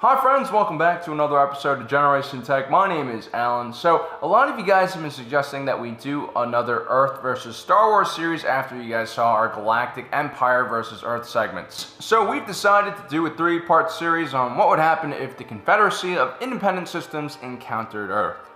Hi friends, welcome back to another episode of Generation Tech. My name is Alan. So, a lot of you guys have been suggesting that we do another Earth versus Star Wars series after you guys saw our Galactic Empire versus Earth segments. So we've decided to do a 3-part series on what would happen if the Confederacy of Independent Systems encountered Earth.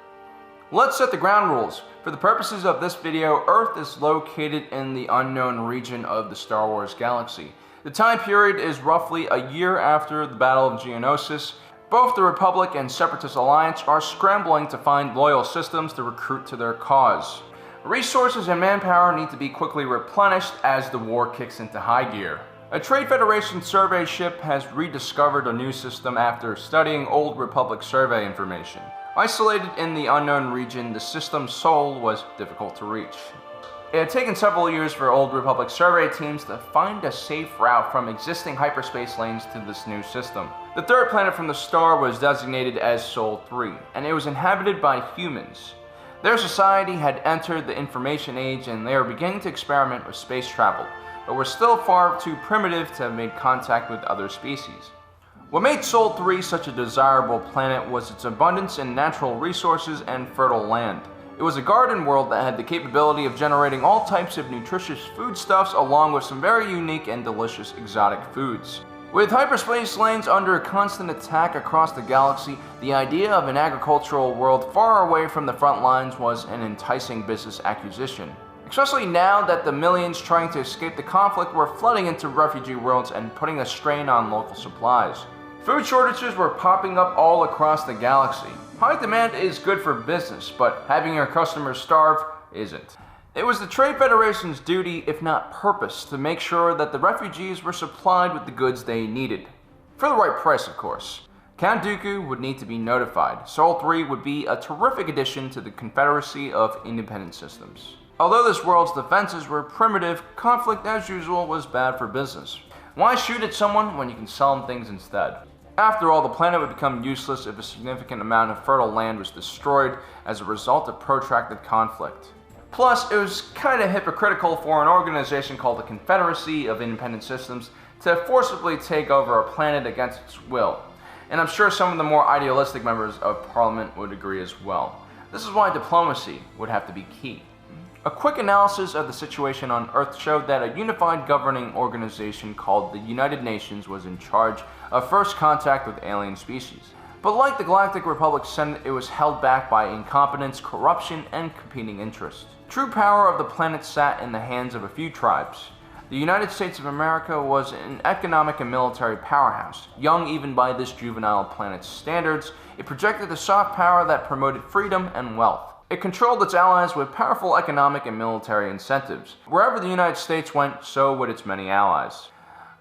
Let's set the ground rules. For the purposes of this video, Earth is located in the unknown region of the Star Wars galaxy. The time period is roughly a year after the Battle of Geonosis. Both the Republic and Separatist Alliance are scrambling to find loyal systems to recruit to their cause. Resources and manpower need to be quickly replenished as the war kicks into high gear. A Trade Federation survey ship has rediscovered a new system after studying old Republic survey information. Isolated in the unknown region, the system's soul was difficult to reach. It had taken several years for Old Republic survey teams to find a safe route from existing hyperspace lanes to this new system. The third planet from the star was designated as Sol 3, and it was inhabited by humans. Their society had entered the information age and they were beginning to experiment with space travel, but were still far too primitive to have made contact with other species. What made Sol 3 such a desirable planet was its abundance in natural resources and fertile land. It was a garden world that had the capability of generating all types of nutritious foodstuffs along with some very unique and delicious exotic foods. With hyperspace lanes under constant attack across the galaxy, the idea of an agricultural world far away from the front lines was an enticing business acquisition. Especially now that the millions trying to escape the conflict were flooding into refugee worlds and putting a strain on local supplies. Food shortages were popping up all across the galaxy. High demand is good for business, but having your customers starve isn't. It was the Trade Federation's duty, if not purpose, to make sure that the refugees were supplied with the goods they needed. For the right price, of course. Count Dooku would need to be notified. Sol 3 would be a terrific addition to the Confederacy of Independent Systems. Although this world's defenses were primitive, conflict as usual was bad for business. Why shoot at someone when you can sell them things instead? After all, the planet would become useless if a significant amount of fertile land was destroyed as a result of protracted conflict. Plus, it was kinda hypocritical for an organization called the Confederacy of Independent Systems to forcibly take over a planet against its will. And I'm sure some of the more idealistic members of Parliament would agree as well. This is why diplomacy would have to be key. A quick analysis of the situation on Earth showed that a unified governing organization called the United Nations was in charge of first contact with alien species. But like the Galactic Republic Senate, it was held back by incompetence, corruption, and competing interests. True power of the planet sat in the hands of a few tribes. The United States of America was an economic and military powerhouse. Young even by this juvenile planet's standards, it projected a soft power that promoted freedom and wealth. It controlled its allies with powerful economic and military incentives. Wherever the United States went, so would its many allies.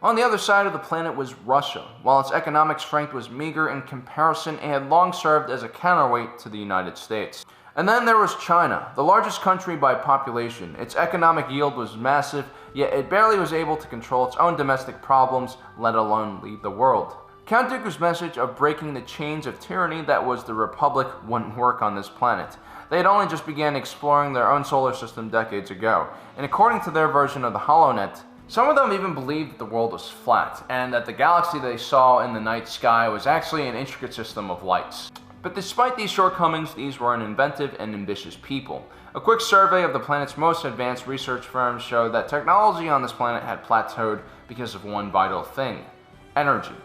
On the other side of the planet was Russia. While its economic strength was meager in comparison, it had long served as a counterweight to the United States. And then there was China, the largest country by population. Its economic yield was massive, yet it barely was able to control its own domestic problems, let alone lead the world. Count Dooku's message of breaking the chains of tyranny that was the Republic wouldn't work on this planet. They had only just begun exploring their own solar system decades ago, and according to their version of the HoloNet, some of them even believed that the world was flat, and that the galaxy they saw in the night sky was actually an intricate system of lights. But despite these shortcomings, these were an inventive and ambitious people. A quick survey of the planet's most advanced research firms showed that technology on this planet had plateaued because of one vital thing: energy.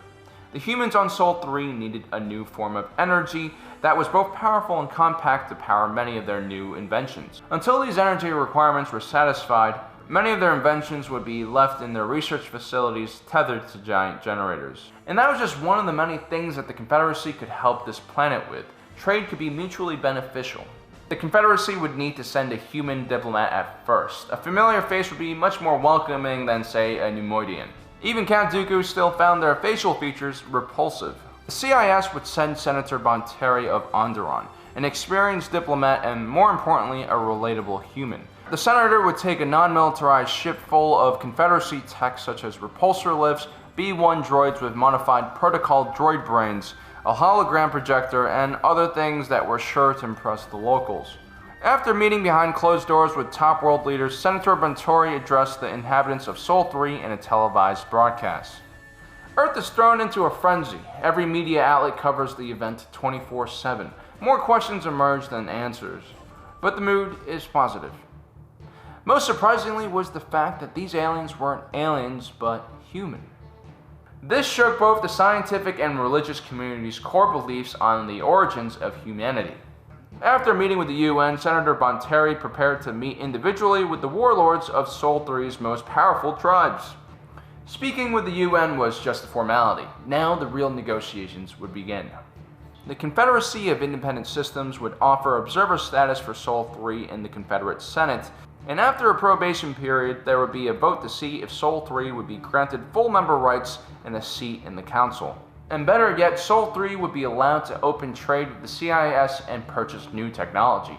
The humans on Sol 3 needed a new form of energy that was both powerful and compact to power many of their new inventions. Until these energy requirements were satisfied, many of their inventions would be left in their research facilities tethered to giant generators. And that was just one of the many things that the Confederacy could help this planet with. Trade could be mutually beneficial. The Confederacy would need to send a human diplomat at first. A familiar face would be much more welcoming than, say, a Neimoidian. Even Count Dooku still found their facial features repulsive. The CIS would send Senator Bonteri of Onderon, an experienced diplomat and, more importantly, a relatable human. The senator would take a non-militarized ship full of Confederacy tech such as repulsor lifts, B-1 droids with modified protocol droid brains, a hologram projector, and other things that were sure to impress the locals. After meeting behind closed doors with top world leaders, Senator Bonteri addressed the inhabitants of Sol 3 in a televised broadcast. Earth is thrown into a frenzy. Every media outlet covers the event 24/7. More questions emerge than answers, but the mood is positive. Most surprisingly was the fact that these aliens weren't aliens, but human. This shook both the scientific and religious community's core beliefs on the origins of humanity. After meeting with the UN, Senator Bonteri prepared to meet individually with the warlords of Sol 3's most powerful tribes. Speaking with the UN was just a formality. Now the real negotiations would begin. The Confederacy of Independent Systems would offer observer status for Sol 3 in the Confederate Senate, and after a probation period, there would be a vote to see if Sol 3 would be granted full member rights and a seat in the council. And better yet, Sol 3 would be allowed to open trade with the CIS and purchase new technology.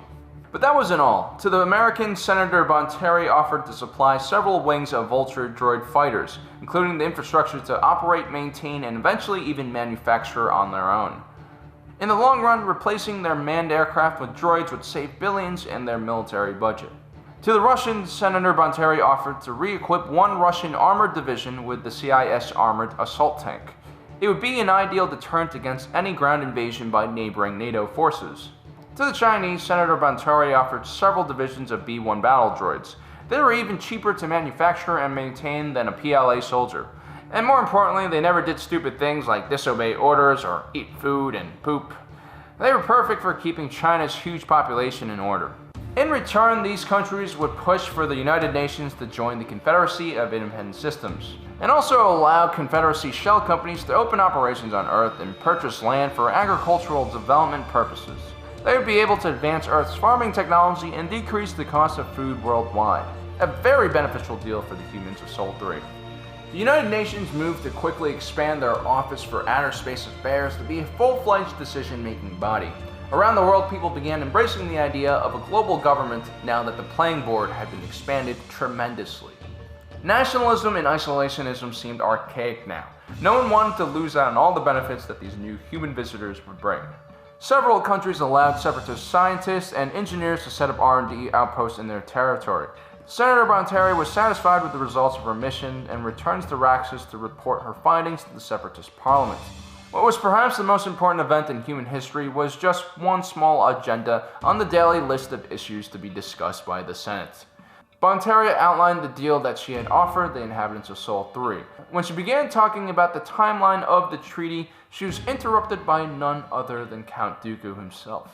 But that wasn't all. To the Americans, Senator Bonteri offered to supply several wings of Vulture droid fighters, including the infrastructure to operate, maintain, and eventually even manufacture on their own. In the long run, replacing their manned aircraft with droids would save billions in their military budget. To the Russians, Senator Bonteri offered to re-equip one Russian armored division with the CIS armored assault tank. It would be an ideal deterrent against any ground invasion by neighboring NATO forces. To the Chinese, Senator Bonteri offered several divisions of B-1 battle droids. They were even cheaper to manufacture and maintain than a PLA soldier. And more importantly, they never did stupid things like disobey orders or eat food and poop. They were perfect for keeping China's huge population in order. In return, these countries would push for the United Nations to join the Confederacy of Independent Systems, and also allow Confederacy shell companies to open operations on Earth and purchase land for agricultural development purposes. They would be able to advance Earth's farming technology and decrease the cost of food worldwide. A very beneficial deal for the humans of Sol 3. The United Nations moved to quickly expand their Office for Outer Space Affairs to be a full-fledged decision-making body. Around the world, people began embracing the idea of a global government now that the playing board had been expanded tremendously. Nationalism and isolationism seemed archaic now. No one wanted to lose out on all the benefits that these new human visitors would bring. Several countries allowed separatist scientists and engineers to set up R&D outposts in their territory. Senator Bonteri was satisfied with the results of her mission and returns to Raxus to report her findings to the Separatist Parliament. What was perhaps the most important event in human history was just one small agenda on the daily list of issues to be discussed by the Senate. Bonteri outlined the deal that she had offered the inhabitants of Sol 3. When she began talking about the timeline of the treaty, she was interrupted by none other than Count Dooku himself.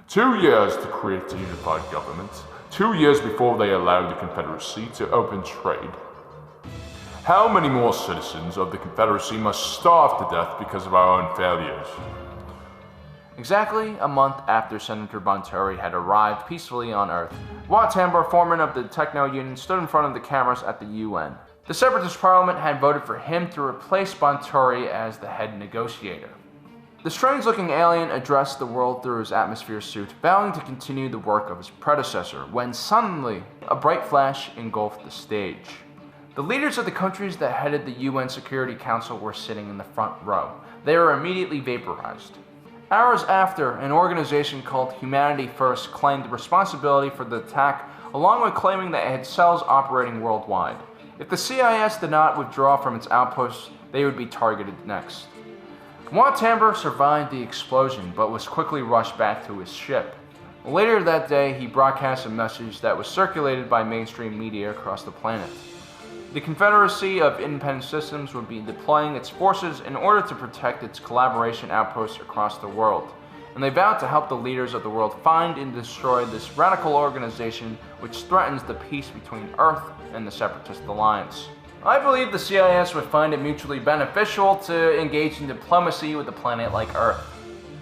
2 years to create a unified government. 2 years before they allowed the Confederacy to open trade. How many more citizens of the Confederacy must starve to death because of our own failures? Exactly a month after Senator Bonteri had arrived peacefully on Earth, Wat Tambor, foreman of the Techno-Union, stood in front of the cameras at the UN. The Separatist Parliament had voted for him to replace Bonteri as the head negotiator. The strange-looking alien addressed the world through his atmosphere suit, vowing to continue the work of his predecessor, when suddenly, a bright flash engulfed the stage. The leaders of the countries that headed the UN Security Council were sitting in the front row. They were immediately vaporized. Hours after, an organization called Humanity First claimed responsibility for the attack, along with claiming that it had cells operating worldwide. If the CIS did not withdraw from its outposts, they would be targeted next. Wat Tambor survived the explosion, but was quickly rushed back to his ship. Later that day, he broadcast a message that was circulated by mainstream media across the planet. The Confederacy of Independent Systems would be deploying its forces in order to protect its collaboration outposts across the world, and they vowed to help the leaders of the world find and destroy this radical organization which threatens the peace between Earth and the Separatist Alliance. I believe the CIS would find it mutually beneficial to engage in diplomacy with a planet like Earth.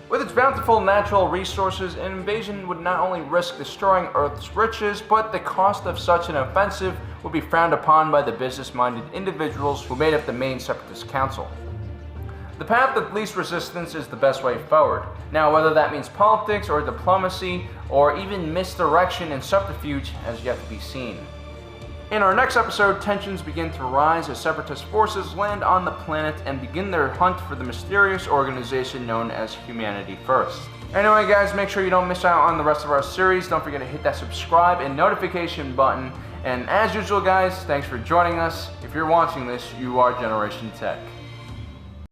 With its bountiful natural resources, an invasion would not only risk destroying Earth's riches, but the cost of such an offensive would be frowned upon by the business-minded individuals who made up the main Separatist Council. The path of least resistance is the best way forward. Now, whether that means politics or diplomacy, or even misdirection and subterfuge has yet to be seen. In our next episode, tensions begin to rise as Separatist forces land on the planet and begin their hunt for the mysterious organization known as Humanity First. Anyway guys, make sure you don't miss out on the rest of our series. Don't forget to hit that subscribe and notification button. And as usual guys, thanks for joining us. If you're watching this, you are Generation Tech.